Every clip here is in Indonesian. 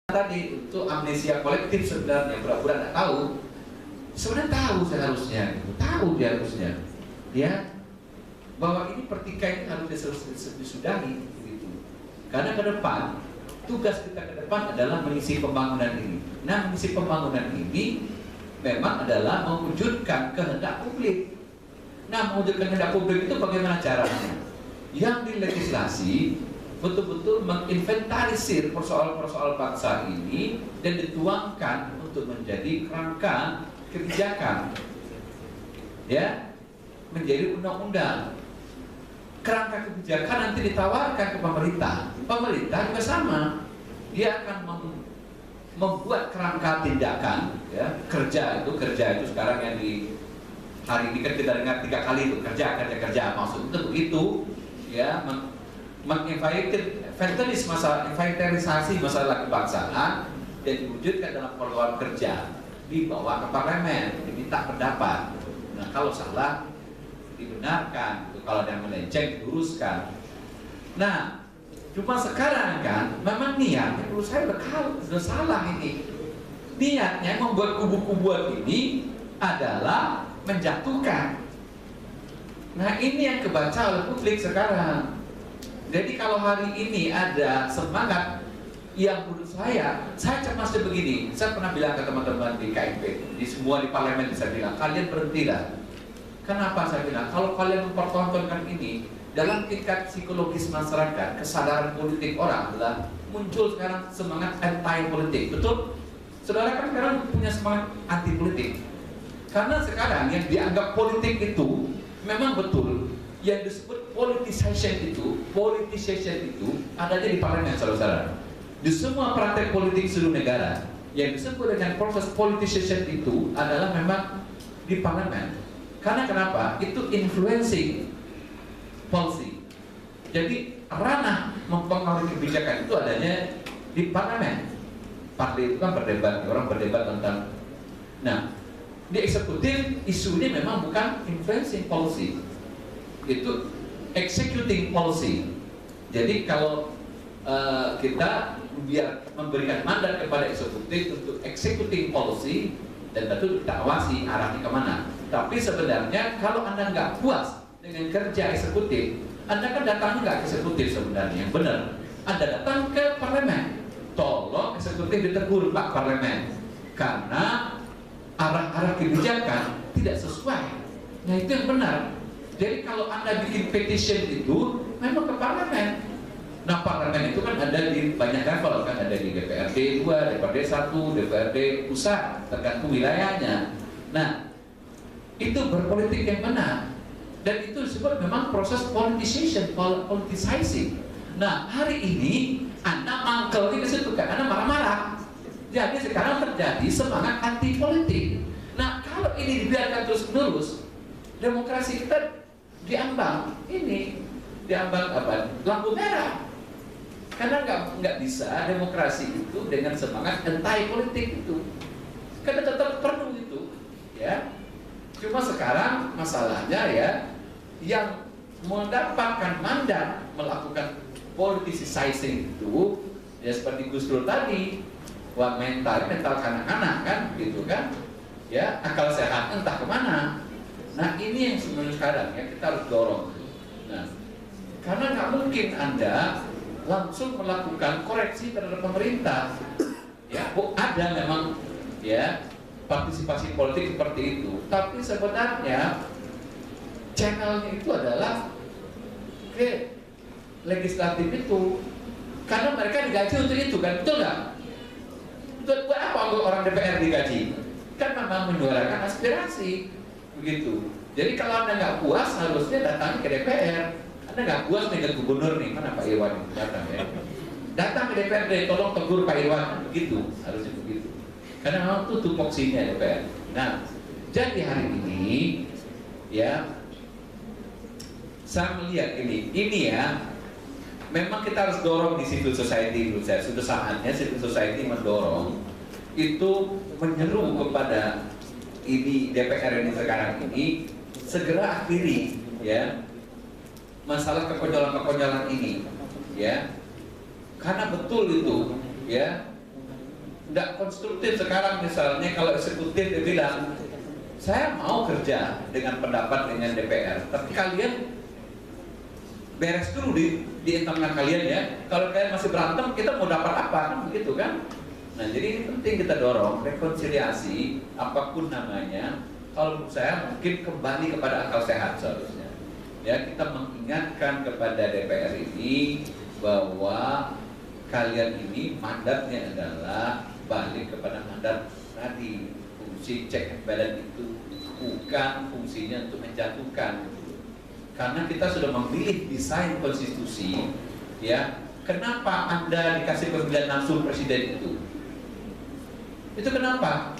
tadi untuk amnesia kolektif sebenarnya pura-pura nggak tahu, sebenarnya tahu seharusnya, tahu dia harusnya, ya bahwa ini pertikaian harus disudahi, gitu. Karena ke depan tugas kita ke depan adalah mengisi pembangunan ini. Nah, mengisi pembangunan ini memang adalah mewujudkan kehendak publik. Nah, mewujudkan kehendak publik itu bagaimana caranya? Yang di legislasi betul-betul menginventarisir persoalan-persoalan bangsa ini dan dituangkan untuk menjadi kerangka kebijakan, ya, menjadi undang-undang. Kerangka kebijakan nanti ditawarkan ke pemerintah. Pemerintah juga sama, dia akan membuat kerangka tindakan, ya, kerja itu sekarang yang di hari ini kan kita dengar 3 kali itu kerja maksud itu begitu, ya, inventarisasi masalah kebangsaan dan diwujudkan dalam program kerja, dibawa ke parlemen, diminta pendapat. Nah, kalau salah dibenarkan, kalau ada yang melenceng diluruskan. Nah, cuma sekarang kan memang niat menurut saya sudah salah ini. Niatnya membuat kubu-kubuan ini adalah menjatuhkan. Nah, ini yang kebaca oleh publik sekarang. Jadi kalau hari ini ada semangat yang menurut saya cemasnya begini. Saya pernah bilang ke teman-teman di KIP, di semua di parlemen, saya bilang, kalian berhentilah. Kenapa saya bilang? Kalau kalian mempertontonkan ini dalam tingkat psikologis masyarakat, kesadaran politik orang adalah muncul sekarang semangat anti politik. Betul? Saudara kan sekarang punya semangat anti politik. Karena sekarang yang dianggap politik itu memang betul. Yang disebut politicization itu adanya di parlemen, saudara-saudara. Di semua praktek politik seluruh negara yang disebut dengan proses politicization itu adalah memang di parlemen. Karena kenapa? Itu influencing policy. Jadi ranah mempengaruhi kebijakan itu adanya di parlemen. Partai itu kan berdebat, orang berdebat tentang. Nah, di eksekutif isu ini memang bukan influencing policy, itu executing policy. Jadi kalau kita biar memberikan mandat kepada eksekutif untuk executing policy, dan tentu kita awasi arahnya kemana. Tapi sebenarnya kalau Anda nggak puas dengan kerja eksekutif, Anda kan datang nggak ke eksekutif sebenarnya, benar. Anda datang ke parlemen, tolong eksekutif ditegur Pak Parlemen, karena arah-arah kebijakan tidak sesuai. Nah, itu yang benar. Jadi kalau Anda bikin petition itu memang ke parlemen. Nah, parlemen itu kan ada di banyak level, kan ada di DPRD 2, DPRD 1, DPRD pusat, tergantung wilayahnya. Nah, itu berpolitik yang benar. Dan itu disebut memang proses politicization, politicizing. Nah, hari ini Anda mangkel di situ kan, Anda marah-marah. Jadi sekarang terjadi semangat anti politik. Nah, kalau ini dibiarkan terus-menerus, demokrasi kita diambang apa? Lampu merah. Karena nggak bisa demokrasi itu dengan semangat anti politik itu. Karena tetap perlu itu, ya. Cuma sekarang masalahnya, ya, yang mendapatkan mandat melakukan politicizing itu, ya seperti Gus Dur tadi, wah mental kanak-kanak kan, gitu kan, ya, akal sehat entah kemana. Nah, ini yang sebenarnya sekarang ya kita harus dorong. Nah, karena nggak mungkin Anda langsung melakukan koreksi terhadap pemerintah. Ya, ada memang, ya, partisipasi politik seperti itu. Tapi sebenarnya channelnya itu adalah ke legislatif itu, karena mereka digaji untuk itu, kan, betul nggak? Buat apa orang DPR digaji? Kan memang menyuarakan aspirasi, begitu. Jadi kalau Anda nggak puas, harusnya datang ke DPR. Anda nggak puas dengan gubernur nih, mana Pak Irwan datang, ya? Datang ke DPRD, tolong tegur Pak Irwan, begitu, harusnya begitu. Karena memang itu tupoksinya DPR. Nah, jadi hari ini, ya, saya melihat ini ya, memang kita harus dorong di civil society menurut saya. Sudah saatnya civil society mendorong itu, menyeru kepada ini DPR ini sekarang ini segera akhiri, ya, masalah kekonyolan-kekonyolan ini, ya, karena betul itu, ya, nggak konstruktif sekarang. Misalnya kalau eksekutif dia bilang, saya mau kerja dengan pendapat dengan DPR, tapi kalian beres dulu di internal kalian ya. Kalau kalian masih berantem, kita mau dapat apa? Kan begitu kan? Nah, jadi ini penting kita dorong rekonsiliasi apapun namanya. Kalau menurut saya mungkin kembali kepada akal sehat seharusnya. Ya, kita mengingatkan kepada DPR ini bahwa kalian ini mandatnya adalah balik kepada mandat tadi. Fungsi check and balance itu bukan fungsinya untuk menjatuhkan. Karena kita sudah memilih desain konstitusi, ya. Kenapa Anda dikasih pemilihan langsung presiden itu? Itu kenapa?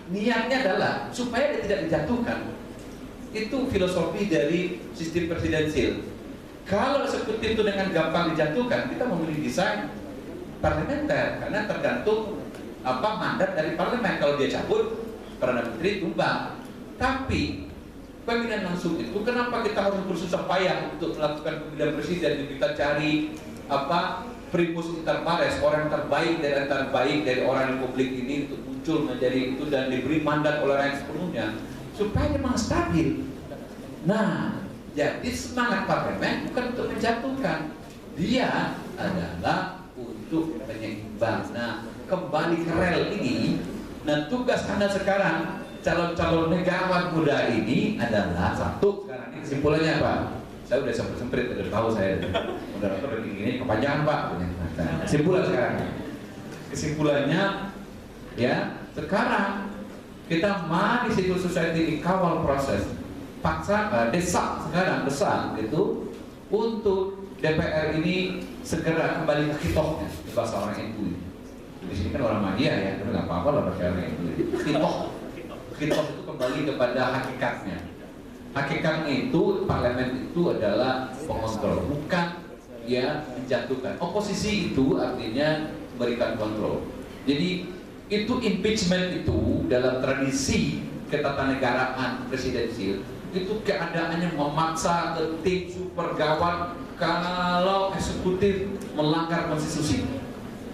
Niatnya adalah supaya dia tidak dijatuhkan. Itu filosofi dari sistem presidensil. Kalau eksekutif itu dengan gampang dijatuhkan, kita memilih desain parlementer karena tergantung mandat dari parlemen. Kalau dia cabut, Perdana Menteri tumbang. Tapi pemilihan langsung itu kenapa kita harus bersusah payah untuk melakukan pemilihan presiden? Kita cari primus inter pares, orang terbaik dari orang republik ini untuk muncul menjadi itu dan diberi mandat oleh rakyat sepenuhnya supaya memang stabil. Nah, jadi semangat parlemen bukan untuk menjatuhkan, dia adalah untuk penyeimbang. Nah, kembali ke rel ini. Nah, tugas Anda sekarang calon-calon negarawan muda ini adalah satu. Sekarang ini kesimpulannya apa? Saya udah semprit, udah tahu saya. Moderator begini kepanjangan Pak. Nah, kesimpulan sekarang. Kesimpulannya ya, sekarang kita mari civil society ini kawal proses, paksa, desak gitu untuk DPR ini segera kembali ke kitoknya, bahasa orang NU. Di sini kan orang Madia ya, tapi nggak apa-apa lah pakai orang NU. Kitok itu kembali kepada hakikatnya. Hakikatnya itu parlemen itu adalah pengontrol, bukan ya menjatuhkan. Oposisi itu artinya memberikan kontrol. Jadi itu impeachment itu dalam tradisi ketatanegaraan presidensil itu keadaannya memaksa ke tim super gawat kalau eksekutif melanggar konstitusi.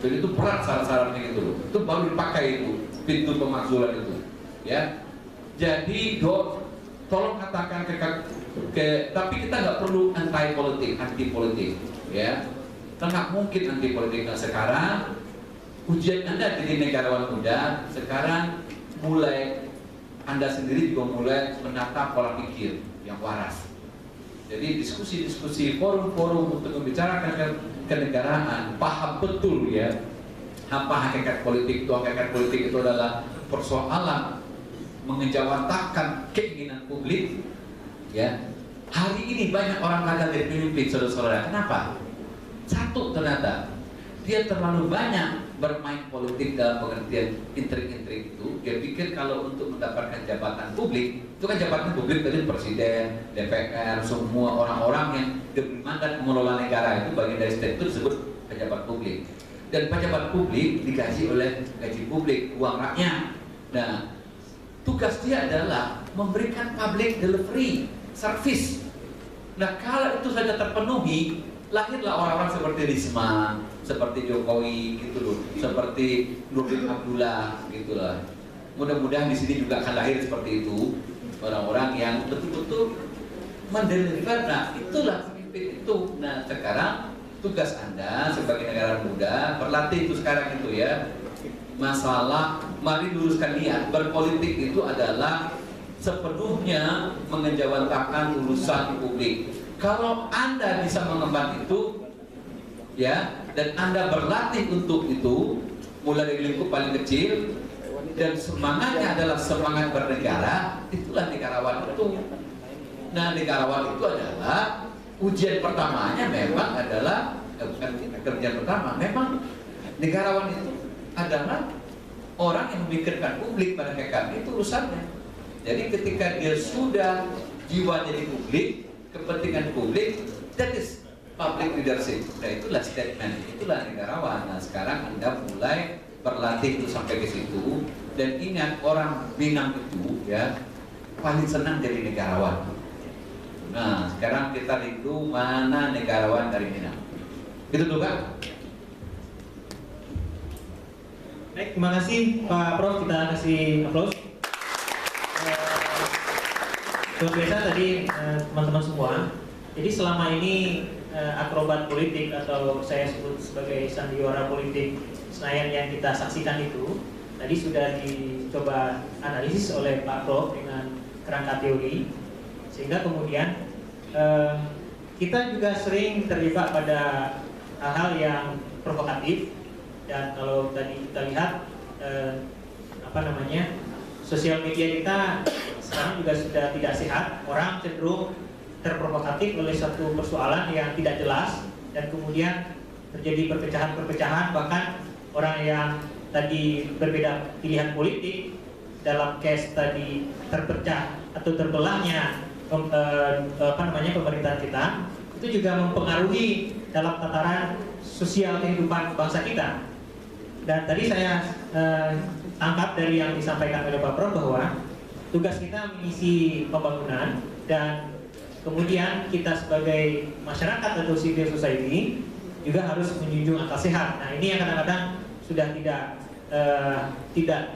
Jadi itu berat syarat-syaratnya gitu loh. Itu baru dipakai itu pintu pemakzulan itu. Ya, jadi tolong katakan tapi kita nggak perlu anti politik, ya. Kita nggak mungkin anti politik. Nah, sekarang ujian Anda jadi negarawan muda. Sekarang mulai Anda sendiri juga mulai menata pola pikir yang waras. Jadi diskusi-diskusi forum-forum untuk membicarakan kenegaraan, paham betul ya apa hakikat politik itu. Hakikat politik itu adalah persoalan mengejawantahkan keinginan publik, ya. Hari ini banyak orang gagal jadi pemimpin, saudara-saudara. Kenapa? Satu, ternyata dia terlalu banyak bermain politik dalam pengertian intrik-intrik itu. Dia pikir kalau untuk mendapatkan jabatan publik, itu kan jabatan publik tadi presiden, DPR, semua orang-orang yang diberi mandat mengelola negara itu bagian dari state itu disebut pejabat publik. Dan pejabat publik digaji oleh gaji publik, uang rakyat. Nah, tugas dia adalah memberikan public delivery service. Nah, kalau itu saja terpenuhi, lahirlah orang-orang seperti Risma, seperti Jokowi gitu loh, seperti Nurdin Abdullah gitulah. Mudah-mudahan di sini juga akan lahir seperti itu, orang-orang yang betul-betul mendeliver. Nah, itulah pemimpin itu. Nah, sekarang tugas Anda sebagai negara muda berlatih itu sekarang itu ya. Masalah mari luruskan niat. Berpolitik itu adalah sepenuhnya mengejawantahkan urusan publik. Kalau Anda bisa mengemban itu ya, dan Anda berlatih untuk itu mulai dari lingkup paling kecil dan semangatnya adalah semangat bernegara, itulah negarawan itu. Nah, negarawan itu adalah ujian pertamanya memang adalah bukan kerjaan pertama, memang negarawan itu adalah orang yang memikirkan publik pada hakikatnya itu urusannya. Jadi ketika dia sudah jiwanya di publik, kepentingan publik, that is public leadership. Nah, itulah statement, itulah negarawan. Nah, sekarang Anda mulai berlatih itu sampai ke situ. Dan ingat, orang Minang itu ya paling senang jadi negarawan. Nah, sekarang kita rindu mana negarawan dari Minang. Gitu tuh Kak? Baik, terima kasih Pak Prof. Kita kasih aplaus. Luar biasa tadi teman-teman semua. Jadi selama ini akrobat politik atau saya sebut sebagai sandiwara politik Senayan yang kita saksikan itu tadi sudah dicoba analisis oleh Pak Prof dengan kerangka teori, sehingga kemudian kita juga sering terlibat pada hal-hal yang provokatif. Dan kalau tadi kita lihat sosial media kita sekarang juga sudah tidak sehat. Orang cenderung terprovokatif oleh satu persoalan yang tidak jelas dan kemudian terjadi perpecahan-perpecahan, bahkan orang yang tadi berbeda pilihan politik dalam case tadi terpecah atau terbelahnya pemerintahan kita itu juga mempengaruhi dalam tataran sosial kehidupan bangsa kita. Dan tadi saya tangkap dari yang disampaikan oleh Pak Prof bahwa tugas kita mengisi pembangunan dan kemudian kita sebagai masyarakat atau civil society juga harus menjunjung akal sehat. Nah, ini yang kadang-kadang sudah tidak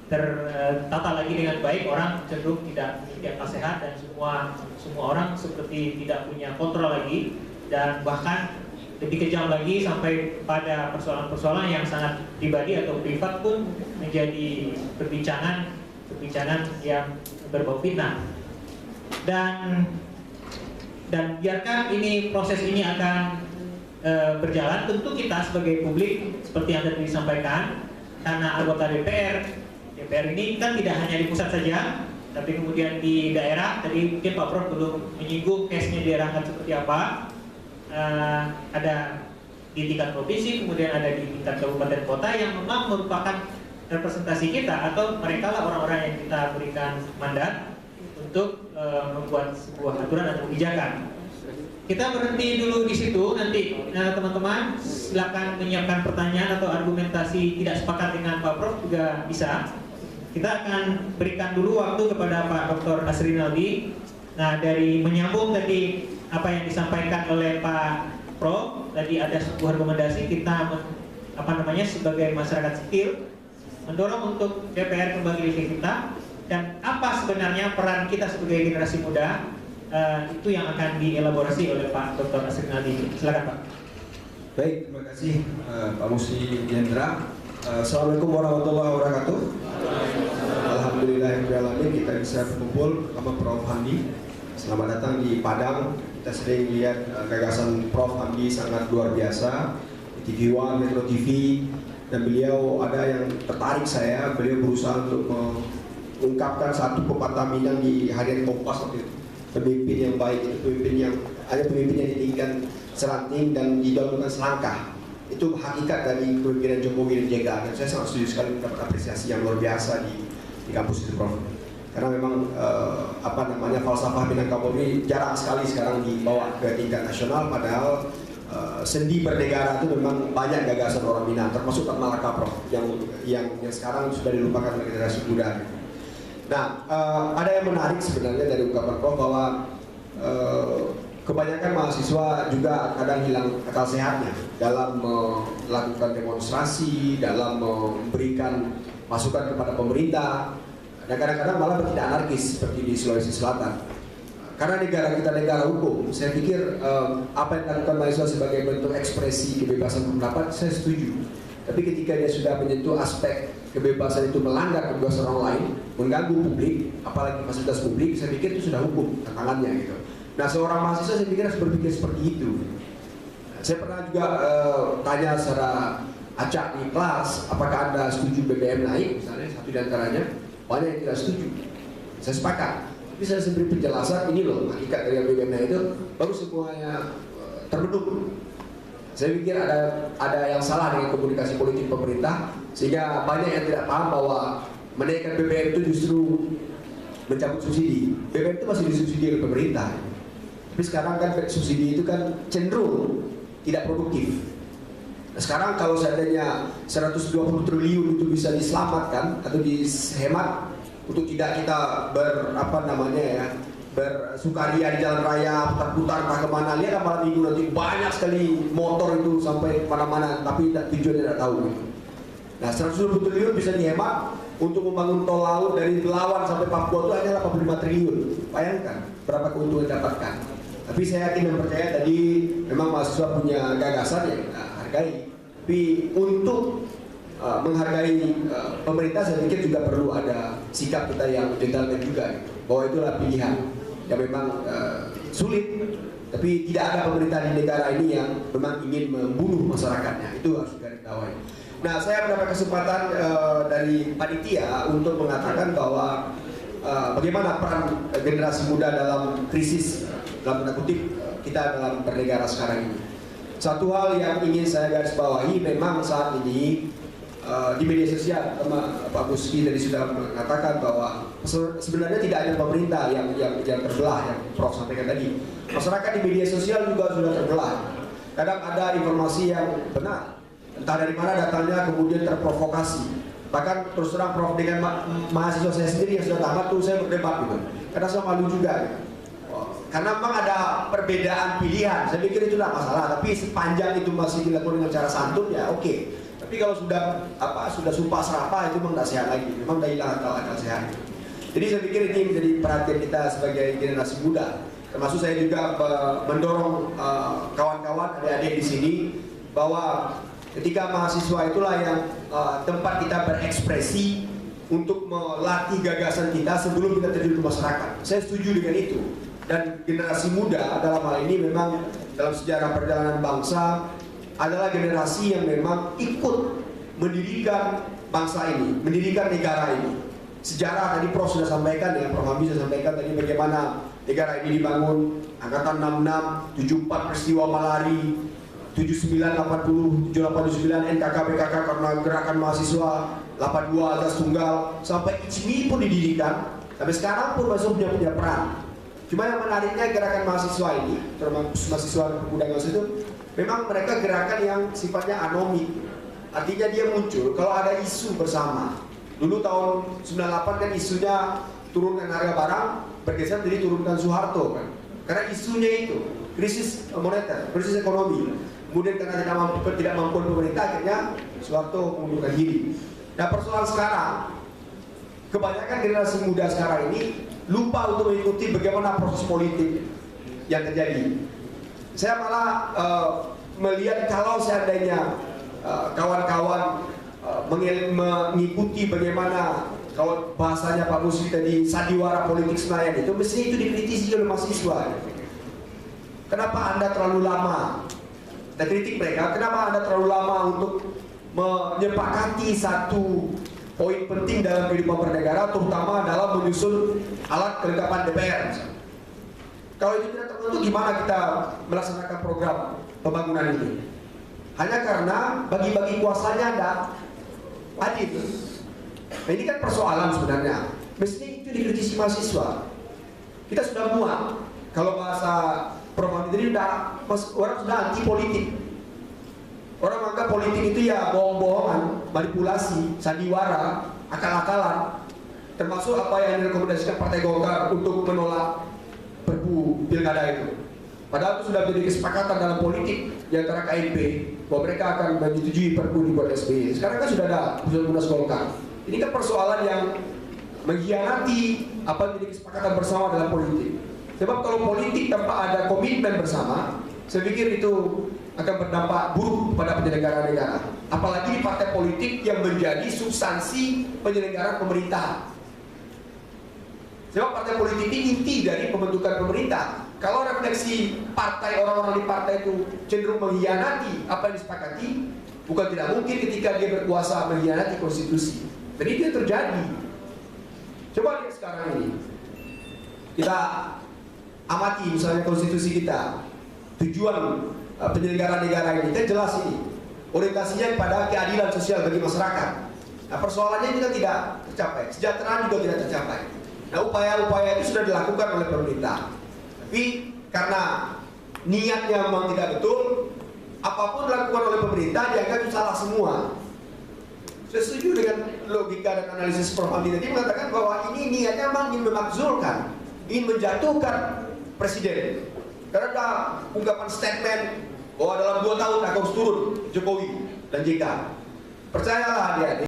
tertata lagi dengan baik, orang cenderung tidak memiliki akal sehat dan semua orang seperti tidak punya kontrol lagi, dan bahkan lebih kejam lagi sampai pada persoalan-persoalan yang sangat pribadi atau privat pun menjadi perbincangan yang berbau fitnah. Dan biarkan proses ini akan berjalan. Tentu kita sebagai publik seperti yang tadi disampaikan, karena anggota DPR ini kan tidak hanya di pusat saja, tapi kemudian di daerah. Tadi mungkin Pak Prof belum menyinggung case-nya di daerah kan seperti apa. Ada di tingkat provinsi, kemudian ada di tingkat kabupaten kota yang memang merupakan representasi kita, atau mereka lah orang-orang yang kita berikan mandat untuk membuat sebuah aturan atau kebijakan. Kita berhenti dulu di situ. Nanti teman-teman silakan menyiapkan pertanyaan atau argumentasi tidak sepakat dengan Pak Prof juga bisa. Kita akan berikan dulu waktu kepada Pak Dr. Asrinaldi. Nah, dari menyambung tadi apa yang disampaikan oleh Pak Prof, tadi ada sebuah rekomendasi kita sebagai masyarakat sipil mendorong untuk DPR kembali ke kita, dan apa sebenarnya peran kita sebagai generasi muda, itu yang akan dielaborasi oleh Pak Dr. Asrinaldi. Silakan Pak. Baik, terima kasih Pak Musi Jendra. Assalamualaikum warahmatullahi wabarakatuh. Alhamdulillahirrahmanirrahim, kita bisa berkumpul sama Prof. Hamdi. Selamat datang di Padang. Kita sering lihat gagasan Prof. Hamdi sangat luar biasa di TV One, Metro TV, dan beliau ada yang tertarik saya. Beliau berusaha untuk mengungkapkan satu pepatah Minang di harian Kompas waktu itu. Pemimpin yang baik itu pemimpin yang ditinggikan seranting dan didahulukan selangkah. Itu hakikat dari kepemimpinan Jokowi dan JK, dan saya sangat setuju sekali mendapat apresiasi yang luar biasa di kampus itu, Prof. Karena memang falsafah Minangkabau ini jarang sekali sekarang dibawa ke tingkat nasional, padahal sendi bernegara itu memang banyak gagasan orang Minang, termasuk Tan Malaka, Prof, yang sekarang sudah dilupakan oleh generasi muda. Nah, ada yang menarik sebenarnya dari ungkapan Prof bahwa kebanyakan mahasiswa juga kadang hilang akal sehatnya dalam melakukan demonstrasi, dalam memberikan masukan kepada pemerintah. Dan kadang-kadang malah bertindak anarkis seperti di Sulawesi Selatan. Karena negara kita negara hukum, saya pikir apa yang dilakukan mahasiswa sebagai bentuk ekspresi kebebasan pendapat, saya setuju. Tapi ketika dia sudah menyentuh aspek kebebasan itu melanggar kebebasan orang lain, mengganggu publik, apalagi fasilitas publik, saya pikir itu sudah hukum tantangannya gitu. Nah, seorang mahasiswa saya pikir harus berpikir seperti itu. Saya pernah juga tanya secara acak di kelas, apakah Anda setuju BBM naik, misalnya satu di antaranya. Banyak yang tidak setuju. Saya sepakat. Tapi saya beri penjelasan, ini loh hakikat dari BBM itu, baru semuanya terbentuk. Saya pikir ada yang salah dengan komunikasi politik pemerintah, sehingga banyak yang tidak paham bahwa menaikkan BBM itu justru mencabut subsidi. BBM itu masih disubsidi oleh pemerintah. Tapi sekarang kan subsidi itu kan cenderung tidak produktif. Nah, sekarang kalau seandainya 120 triliun itu bisa diselamatkan atau dihemat untuk tidak kita bersukaria di jalan raya, putar-putar entah kemana, lihat malam minggu nanti banyak sekali motor itu sampai mana-mana, tapi tujuannya tidak tahu gitu. Nah, 120 triliun bisa dihemat untuk membangun tol laut dari Belawan sampai Papua itu hanya 85 triliun. Bayangkan berapa keuntungan didapatkan. Tapi saya yakin dan percaya tadi memang mahasiswa punya gagasan yang kita hargai. Tapi untuk menghargai pemerintah, saya pikir juga perlu ada sikap kita yang gentleman juga, gitu. Bahwa itulah pilihan yang memang sulit. Tapi tidak ada pemerintah di negara ini yang memang ingin membunuh masyarakatnya. Itu harus digarisbawahi. Nah, saya mendapat kesempatan dari panitia untuk mengatakan bahwa bagaimana peran generasi muda dalam krisis, dalam tanda kutip, kita dalam bernegara sekarang ini. Satu hal yang ingin saya garis bawahi, memang saat ini di media sosial, Pak Guski tadi sudah mengatakan bahwa sebenarnya tidak hanya pemerintah yang terbelah, yang Prof sampaikan tadi. Masyarakat di media sosial juga sudah terbelah. Kadang ada informasi yang benar, entah dari mana datangnya, kemudian terprovokasi. Bahkan terus terang Prof, dengan mahasiswa saya sendiri yang sudah tamat tuh saya berdebat gitu. Karena saya malu juga gitu. Karena memang ada perbedaan pilihan. Saya pikir itu tidak masalah, tapi sepanjang itu masih dilakukan dengan cara santun ya oke. Tapi kalau sudah sumpah serapah itu memang tidak sehat lagi. Memang tidak hilang akal sehat. Jadi saya pikir ini menjadi perhatian kita sebagai generasi muda. Termasuk saya juga mendorong kawan-kawan adik-adik di sini bahwa ketika mahasiswa itulah yang tempat kita berekspresi untuk melatih gagasan kita sebelum kita terjun ke masyarakat. Saya setuju dengan itu. Dan generasi muda dalam hal ini memang dalam sejarah perjalanan bangsa adalah generasi yang memang ikut mendirikan bangsa ini, mendirikan negara ini. Sejarah tadi Prof sudah sampaikan, ya Prof Hamdi sudah sampaikan tadi bagaimana negara ini dibangun, angkatan 66, 74 peristiwa Malari, 79, 80, 78, 79 NKK PKK karena gerakan mahasiswa, 82 Azas Tunggal, sampai ICMI pun didirikan, sampai sekarang pun masih punya peran. Cuma yang menariknya gerakan mahasiswa ini, termasuk mahasiswa pemuda itu, memang mereka gerakan yang sifatnya anomik. Artinya dia muncul kalau ada isu bersama. Dulu tahun 98 kan isunya turunkan harga barang, bergeser jadi turunkan Soeharto kan. Karena isunya itu krisis moneter, krisis ekonomi. Kemudian karena tidak mampu pemerintah, akhirnya Soeharto mengundurkan diri. Nah, persoalan sekarang, kebanyakan generasi muda sekarang ini lupa untuk mengikuti bagaimana proses politik yang terjadi. Saya malah melihat kalau seandainya kawan-kawan mengikuti bagaimana, kalau bahasanya Pak Musli tadi, sandiwara politik Senayan itu, mestinya itu dikritisi oleh mahasiswa. Kenapa Anda terlalu lama? Dan kritik mereka, kenapa Anda terlalu lama untuk menyepakati satu poin penting dalam kehidupan bernegara, terutama dalam menyusun alat kelengkapan DPR. Kalau itu tidak tertentu, gimana kita melaksanakan program pembangunan ini? Hanya karena bagi-bagi kuasanya ada adil. Nah, ini kan persoalan sebenarnya. Mestinya itu dikritisi mahasiswa. Kita sudah muak. Kalau bahasa Prof. Tadi orang sudah anti politik. Orang menganggap politik itu ya bohong-bohongan, manipulasi, sandiwara, akal-akalan. Termasuk apa yang direkomendasikan Partai Golkar untuk menolak Perpu Pilkada itu. Padahal itu sudah menjadi kesepakatan dalam politik di antara KIP bahwa mereka akan menyetujui Perpu di buat SBY. Sekarang kan sudah ada putusan Munas Golkar. Ini kan persoalan yang mengkhianati apa yang menjadi kesepakatan bersama dalam politik. Sebab kalau politik tanpa ada komitmen bersama, saya pikir itu akan berdampak buruk pada penyelenggara negara. Apalagi di partai politik yang menjadi substansi penyelenggaraan pemerintahan. Sebab partai politik ini inti dari pembentukan pemerintah. Kalau refleksi partai, orang-orang di partai itu cenderung mengkhianati apa yang disepakati, bukan tidak mungkin ketika dia berkuasa mengkhianati konstitusi. Dan itu yang terjadi. Coba lihat sekarang ini. Kita amati misalnya konstitusi kita. Tujuan penyelenggara negara ini kan jelas ini. Orientasinya pada keadilan sosial bagi masyarakat. Nah, persoalannya juga tidak tercapai. Kesejahteraan juga tidak tercapai. Nah, upaya-upaya itu sudah dilakukan oleh pemerintah. Tapi karena niatnya memang tidak betul, apapun dilakukan oleh pemerintah dianggap itu salah semua. Saya setuju dengan logika dan analisis Prof. Hamdi tadi mengatakan bahwa ini niatnya memang ingin memakzulkan, ingin menjatuhkan presiden. Karena ada ungkapan statement bahwa dalam 2 tahun akan turun Jokowi dan JK. Percayalah adik-adik.